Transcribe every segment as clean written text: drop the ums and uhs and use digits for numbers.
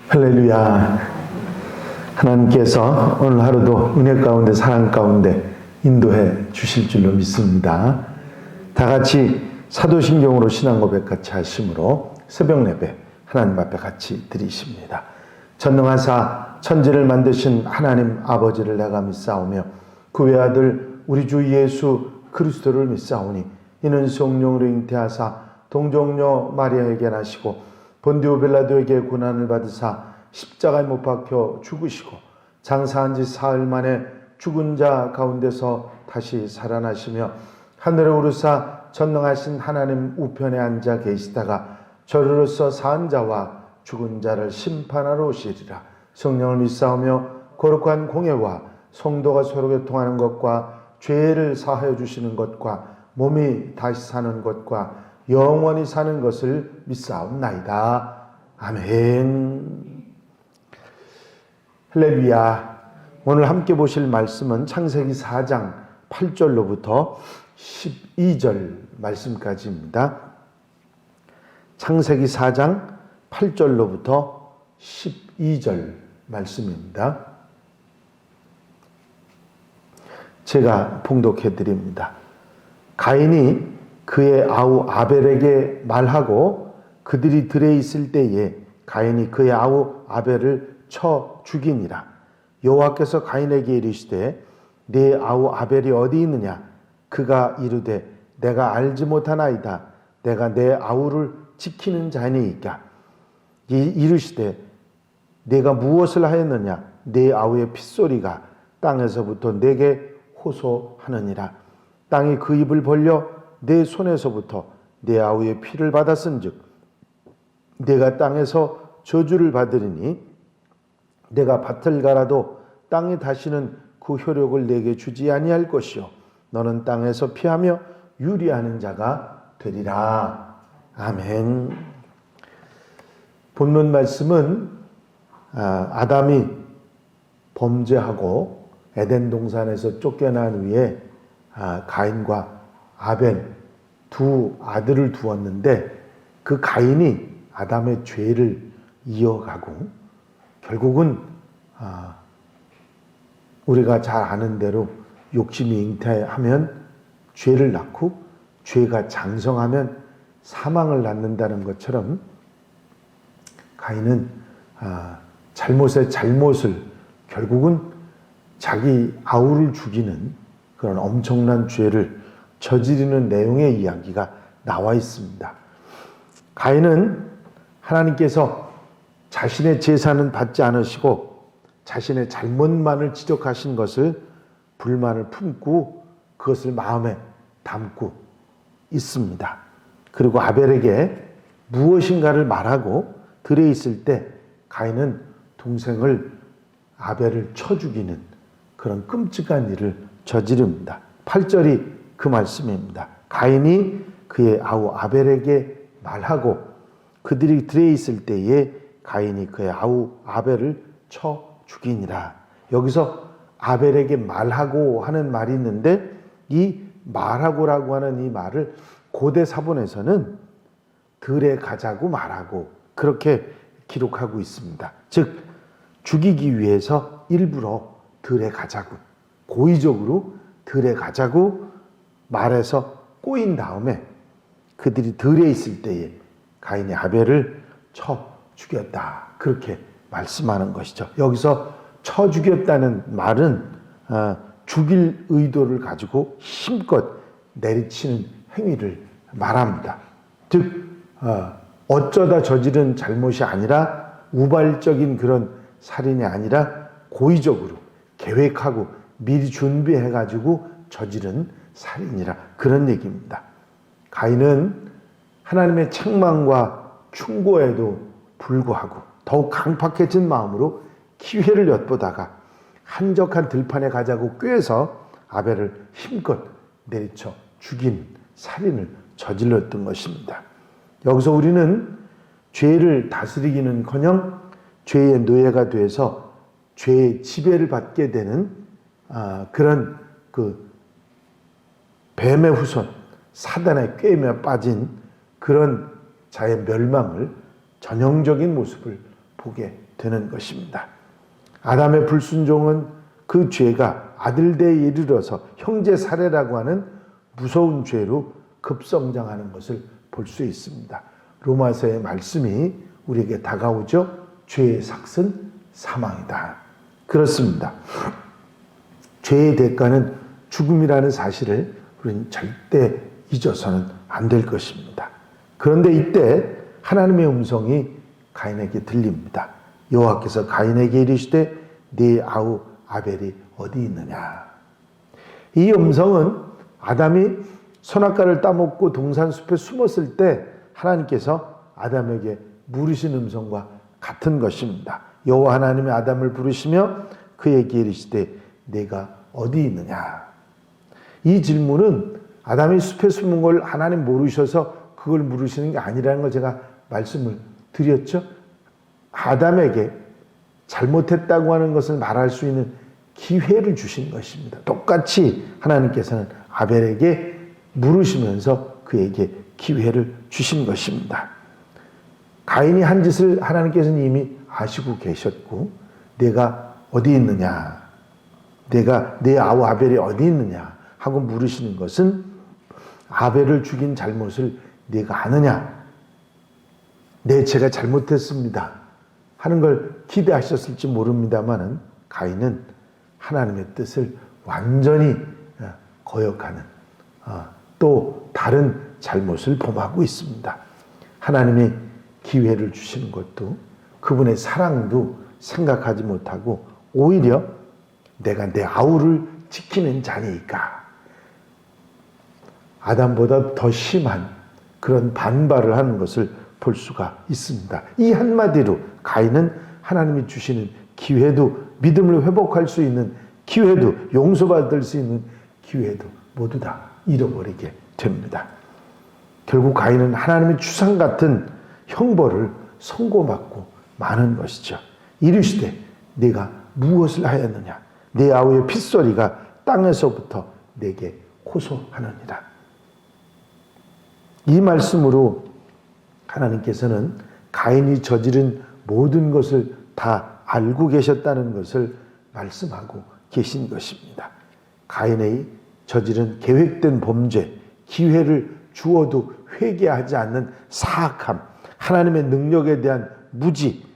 할렐루야. 하나님께서 오늘 하루도 은혜 가운데 사랑 가운데 인도해 주실 줄로 믿습니다. 다 같이 사도신경으로 신앙 고백 같이 하심으로 새벽 예배 하나님 앞에 같이 드리십니다. 전능하사 천지를 만드신 하나님 아버지를 내가 믿사오며 그 외아들 우리 주 예수 그리스도를 믿사오니 이는 성령으로 잉태하사 동정녀 마리아에게 나시고 본디오 빌라도에게 고난을 받으사 십자가에 못 박혀 죽으시고 장사한 지 사흘 만에 죽은 자 가운데서 다시 살아나시며 하늘에 오르사 전능하신 하나님 우편에 앉아 계시다가 저리로서 산 자와 죽은 자를 심판하러 오시리라. 성령을 믿사오며 거룩한 공예와 성도가 서로 교통하는 것과 죄를 사하여 주시는 것과 몸이 다시 사는 것과 영원히 사는 것을 믿사옵나이다. 아멘. 할렐루야. 오늘 함께 보실 말씀은 창세기 4장 8절로부터 12절 말씀까지입니다. 창세기 4장 8절로부터 12절 말씀입니다. 제가 봉독해 드립니다. 가인이 그의 아우 아벨에게 말하고 그들이 들에 있을 때에 가인이 그의 아우 아벨을 쳐 죽이니라. 여호와께서 가인에게 이르시되 네 아우 아벨이 어디 있느냐? 그가 이르되 내가 알지 못하나이다. 내가 내 아우를 지키는 자니이까. 이르시되 내가 무엇을 하였느냐? 내 아우의 핏소리가 땅에서부터 내게 호소하느니라. 땅이 그 입을 벌려 내 손에서부터 내 아우의 피를 받았은즉 내가 땅에서 저주를 받으리니 내가 밭을 갈아도 땅이 다시는 그 효력을 내게 주지 아니할 것이요 너는 땅에서 피하며 유리하는 자가 되리라. 아멘. 본문 말씀은 아담이 범죄하고 에덴 동산에서 쫓겨난 후에 가인과 아벨 두 아들을 두었는데 그 가인이 아담의 죄를 이어가고 결국은 우리가 잘 아는 대로 욕심이 잉태하면 죄를 낳고 죄가 장성하면 사망을 낳는다는 것처럼 가인은 잘못의 잘못을 결국은 자기 아우를 죽이는 그런 엄청난 죄를 저지르는 내용의 이야기가 나와 있습니다. 가인은 하나님께서 자신의 제사는 받지 않으시고 자신의 잘못만을 지적하신 것을 불만을 품고 그것을 마음에 담고 있습니다. 그리고 아벨에게 무엇인가를 말하고 들에 있을 때 가인은 동생을 아벨을 쳐 죽이는 그런 끔찍한 일을 저지릅니다. 8절이 그 말씀입니다. 가인이 그의 아우 아벨에게 말하고 그들이 들에 있을 때에 가인이 그의 아우 아벨을 쳐 죽이니라. 여기서 아벨에게 말하고 하는 말이 있는데 이 말하고라고 하는 이 말을 고대 사본에서는 들에 가자고 말하고 그렇게 기록하고 있습니다. 즉 죽이기 위해서 일부러 들에 가자고 고의적으로 들에 가자고 말해서 꼬인 다음에 그들이 들에 있을 때에 가인이 아벨을 쳐 죽였다. 그렇게 말씀하는 것이죠. 여기서 쳐 죽였다는 말은 죽일 의도를 가지고 힘껏 내리치는 행위를 말합니다. 즉 어쩌다 저지른 잘못이 아니라 우발적인 그런 살인이 아니라 고의적으로 계획하고 미리 준비해가지고 저지른 살인이라 그런 얘기입니다. 가인은 하나님의 책망과 충고에도 불구하고 더욱 강팍해진 마음으로 기회를 엿보다가 한적한 들판에 가자고 꾀해서 아벨을 힘껏 내리쳐 죽인 살인을 저질렀던 것입니다. 여기서 우리는 죄를 다스리기는커녕 죄의 노예가 돼서 죄의 지배를 받게 되는 그런 그 뱀의 후손 사단의 꾀임에 빠진 그런 자의 멸망을 전형적인 모습을 보게 되는 것입니다. 아담의 불순종은 그 죄가 아들대에 이르러서 형제 살해라고 하는 무서운 죄로 급성장하는 것을 볼 수 있습니다. 로마서의 말씀이 우리에게 다가오죠. 죄의 삭은 사망이다. 그렇습니다. 죄의 대가는 죽음이라는 사실을 우리는 절대 잊어서는 안 될 것입니다. 그런데 이때 하나님의 음성이 가인에게 들립니다. 여호와께서 가인에게 이르시되 네 아우 아벨이 어디 있느냐. 이 음성은 아담이 선악과를 따먹고 동산숲에 숨었을 때 하나님께서 아담에게 물으신 음성과 같은 것입니다. 여호와 하나님이 아담을 부르시며 그에게 이르시되 네가 어디 있느냐. 이 질문은 아담이 숲에 숨은 걸 하나님 모르셔서 그걸 물으시는 게 아니라는 걸 제가 말씀을 드렸죠. 아담에게 잘못했다고 하는 것을 말할 수 있는 기회를 주신 것입니다. 똑같이 하나님께서는 아벨에게 물으시면서 그에게 기회를 주신 것입니다. 가인이 한 짓을 하나님께서는 이미 아시고 계셨고 내가 어디 있느냐, 내가 내 아우 아벨이 어디 있느냐 하고 물으시는 것은 아벨을 죽인 잘못을 네가 아느냐, 네 제가 잘못했습니다 하는 걸 기대하셨을지 모릅니다만은 가인은 하나님의 뜻을 완전히 거역하는 또 다른 잘못을 범하고 있습니다. 하나님이 기회를 주시는 것도 그분의 사랑도 생각하지 못하고 오히려 내가 내 아우를 지키는 자니까 아담보다 더 심한 그런 반발을 하는 것을 볼 수가 있습니다. 이 한마디로 가인은 하나님이 주시는 기회도, 믿음을 회복할 수 있는 기회도, 용서받을 수 있는 기회도 모두 다 잃어버리게 됩니다. 결국 가인은 하나님의 추상 같은 형벌을 선고받고 마는 것이죠. 이르시되 네가 무엇을 하였느냐, 네 아우의 핏소리가 땅에서부터 내게 호소하느니라. 이 말씀으로 하나님께서는 가인이 저지른 모든 것을 다 알고 계셨다는 것을 말씀하고 계신 것입니다. 가인의 저지른 계획된 범죄, 기회를 주어도 회개하지 않는 사악함, 하나님의 능력에 대한 무지,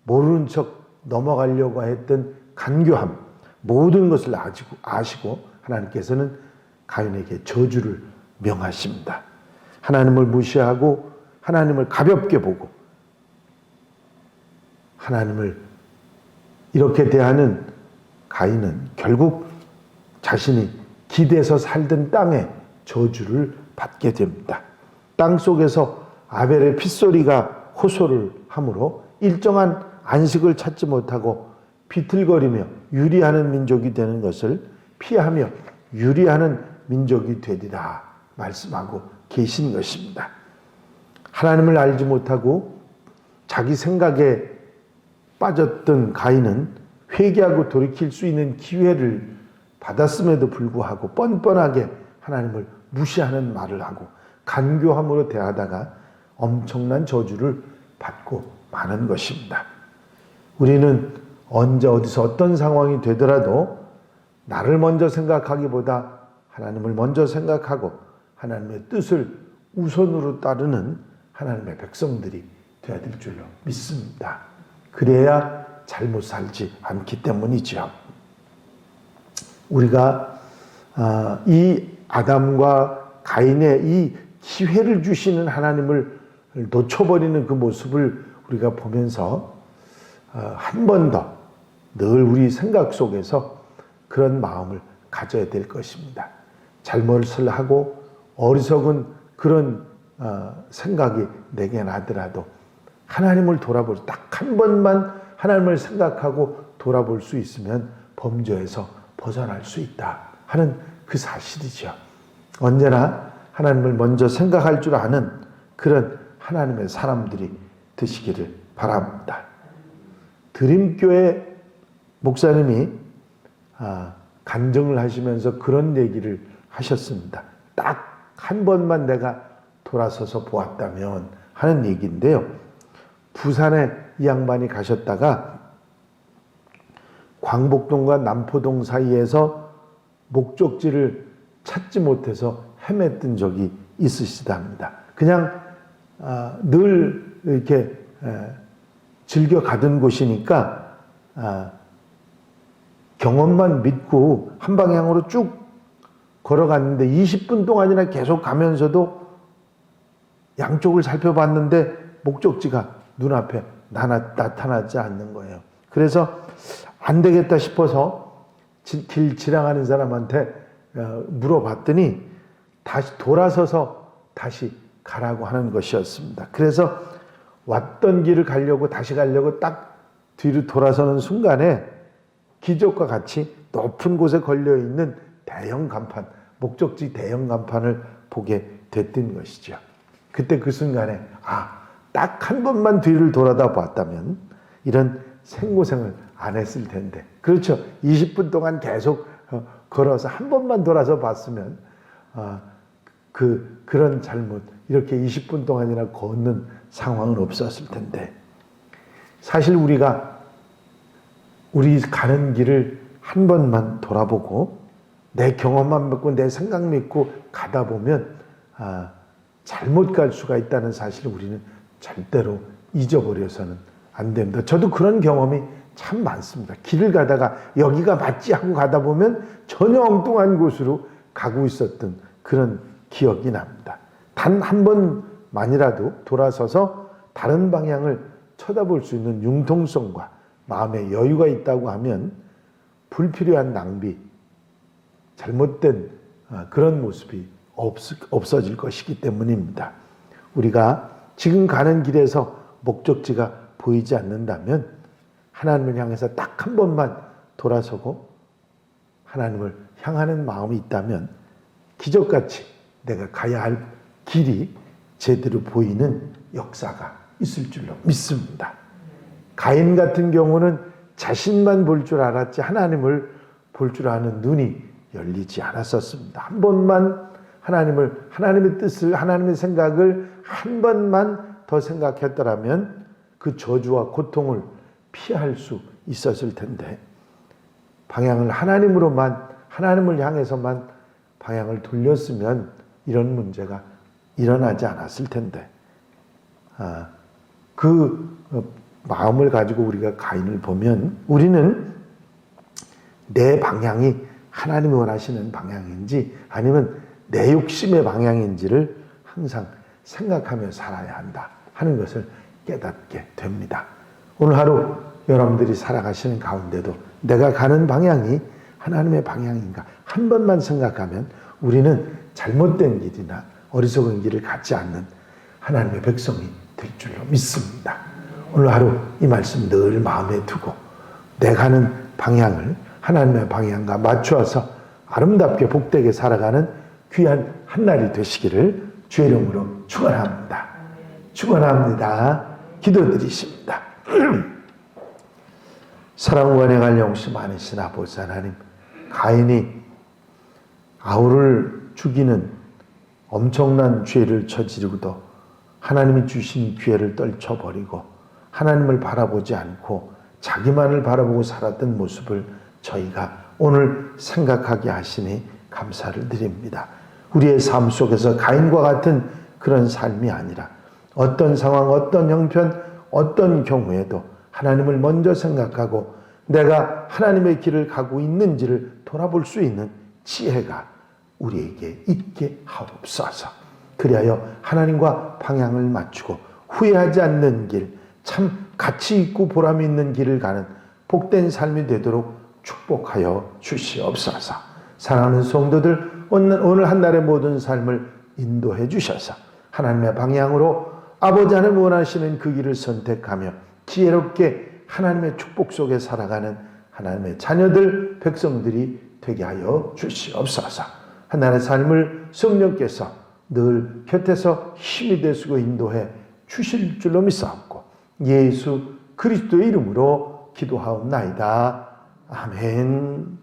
모르는 척 넘어가려고 했던 간교함, 모든 것을 아시고 하나님께서는 가인에게 저주를 명하십니다. 하나님을 무시하고 하나님을 가볍게 보고 하나님을 이렇게 대하는 가인은 결국 자신이 기대서 살던 땅에 저주를 받게 됩니다. 땅 속에서 아벨의 핏소리가 호소를 하므로 일정한 안식을 찾지 못하고 비틀거리며 유리하는 민족이 되는 것을 피하며 유리하는 민족이 되리라 말씀하고 계신 것입니다. 하나님을 알지 못하고 자기 생각에 빠졌던 가인은 회개하고 돌이킬 수 있는 기회를 받았음에도 불구하고 뻔뻔하게 하나님을 무시하는 말을 하고 간교함으로 대하다가 엄청난 저주를 받고 마는 것입니다. 우리는 언제 어디서 어떤 상황이 되더라도 나를 먼저 생각하기보다 하나님을 먼저 생각하고 하나님의 뜻을 우선으로 따르는 하나님의 백성들이 되어야 될 줄로 믿습니다. 그래야 잘못 살지 않기 때문이죠. 우리가 이 아담과 가인의 이 기회를 주시는 하나님을 놓쳐버리는 그 모습을 우리가 보면서 한 번 더 늘 우리 생각 속에서 그런 마음을 가져야 될 것입니다. 잘못을 하고 어리석은 그런 생각이 내게 나더라도 하나님을 돌아볼 딱 한 번만 하나님을 생각하고 돌아볼 수 있으면 범죄에서 벗어날 수 있다 하는 그 사실이죠. 언제나 하나님을 먼저 생각할 줄 아는 그런 하나님의 사람들이 되시기를 바랍니다. 드림교회 목사님이 간증을 하시면서 그런 얘기를 하셨습니다. 딱 한 번만 내가 돌아서서 보았다면 하는 얘기인데요. 부산에 이 양반이 가셨다가 광복동과 남포동 사이에서 목적지를 찾지 못해서 헤맸던 적이 있으시답니다. 그냥 늘 이렇게 즐겨 가던 곳이니까 경험만 믿고 한 방향으로 쭉 걸어갔는데 20분 동안이나 계속 가면서도 양쪽을 살펴봤는데 목적지가 눈앞에 나타나지 않는 거예요. 그래서 안 되겠다 싶어서 길 지나가는 사람한테 물어봤더니 다시 돌아서서 다시 가라고 하는 것이었습니다. 그래서 왔던 길을 가려고 다시 가려고 딱 뒤로 돌아서는 순간에 기적과 같이 높은 곳에 걸려있는 대형 간판, 목적지 대형 간판을 보게 됐던 것이죠. 그때 그 순간에 딱 한 번만 뒤를 돌아다 봤다면 이런 생고생을 안 했을 텐데, 그렇죠. 20분 동안 계속 걸어서 한 번만 돌아서 봤으면 그런 잘못, 이렇게 20분 동안이나 걷는 상황은 없었을 텐데, 사실 우리 가는 길을 한 번만 돌아보고 내 경험만 믿고 내 생각 믿고 가다 보면 잘못 갈 수가 있다는 사실을 우리는 절대로 잊어버려서는 안 됩니다. 저도 그런 경험이 참 많습니다. 길을 가다가 여기가 맞지 하고 가다 보면 전혀 엉뚱한 곳으로 가고 있었던 그런 기억이 납니다. 단 한 번만이라도 돌아서서 다른 방향을 쳐다볼 수 있는 융통성과 마음의 여유가 있다고 하면 불필요한 낭비, 잘못된 그런 모습이 없어질 것이기 때문입니다. 우리가 지금 가는 길에서 목적지가 보이지 않는다면 하나님을 향해서 딱 한 번만 돌아서고 하나님을 향하는 마음이 있다면 기적같이 내가 가야 할 길이 제대로 보이는 역사가 있을 줄로 믿습니다. 가인 같은 경우는 자신만 볼 줄 알았지 하나님을 볼 줄 아는 눈이 열리지 않았었습니다. 한 번만 하나님의 뜻을, 하나님의 생각을 한 번만 더 생각했더라면 그 저주와 고통을 피할 수 있었을 텐데, 방향을 하나님을 향해서만 방향을 돌렸으면 이런 문제가 일어나지 않았을 텐데, 그 마음을 가지고 우리가 가인을 보면 우리는 내 방향이 하나님이 원하시는 방향인지 아니면 내 욕심의 방향인지를 항상 생각하며 살아야 한다 하는 것을 깨닫게 됩니다. 오늘 하루 여러분들이 살아가시는 가운데도 내가 가는 방향이 하나님의 방향인가 한 번만 생각하면 우리는 잘못된 길이나 어리석은 길을 갖지 않는 하나님의 백성이 될 줄로 믿습니다. 오늘 하루 이 말씀 늘 마음에 두고 내 가는 방향을 하나님의 방향과 맞추어서 아름답게 복되게 살아가는 귀한 한 날이 되시기를 주의 이름으로 축원합니다. 축원합니다. 기도드리십니다. 사랑과 은혜가 영시 많으신 아버지 하나님, 가인이 아우를 죽이는 엄청난 죄를 저지르고도 하나님이 주신 기회를 떨쳐버리고 하나님을 바라보지 않고 자기만을 바라보고 살았던 모습을 저희가 오늘 생각하게 하시니 감사를 드립니다. 우리의 삶 속에서 가인과 같은 그런 삶이 아니라 어떤 상황, 어떤 형편, 어떤 경우에도 하나님을 먼저 생각하고 내가 하나님의 길을 가고 있는지를 돌아볼 수 있는 지혜가 우리에게 있게 하옵소서. 그리하여 하나님과 방향을 맞추고 후회하지 않는 길, 참 가치 있고 보람 있는 길을 가는 복된 삶이 되도록 축복하여 주시옵소서. 사랑하는 성도들, 오늘 한 날의 모든 삶을 인도해 주셔서 하나님의 방향으로 아버지 하나님 원하시는 그 길을 선택하며 지혜롭게 하나님의 축복 속에 살아가는 하나님의 자녀들, 백성들이 되게 하여 주시옵소서. 하나님의 삶을 성령께서 늘 곁에서 힘이 되시고 인도해 주실 줄로 믿사옵고 예수 그리스도의 이름으로 기도하옵나이다. 아멘.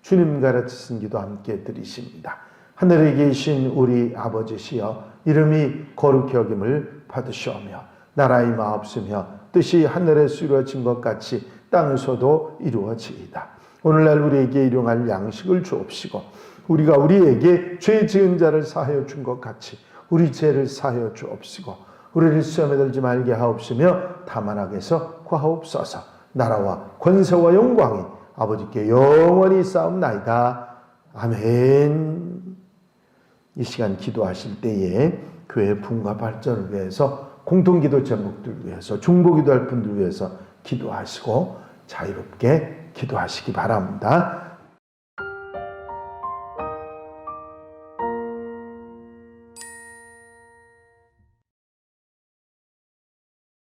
주님 가르치신 기도 함께 드리십니다. 하늘에 계신 우리 아버지시여 이름이 거룩히 여김을 받으시오며 나라의 마옵시며 뜻이 하늘에서 이루어진 것 같이 땅에서도 이루어지이다. 오늘날 우리에게 일용할 양식을 주옵시고 우리가 우리에게 죄 지은 자를 사하여 준 것 같이 우리 죄를 사하여 주옵시고 우리를 시험에 들지 말게 하옵시며 다만 악에서 구하옵소서. 나라와 권세와 영광이 아버지께 영원히 쌓옵나이다. 아멘. 이 시간 기도하실 때에 교회 부흥과 발전을 위해서 공동기도 제목들 위해서 중보기도할 분들 위해서 기도하시고 자유롭게 기도하시기 바랍니다.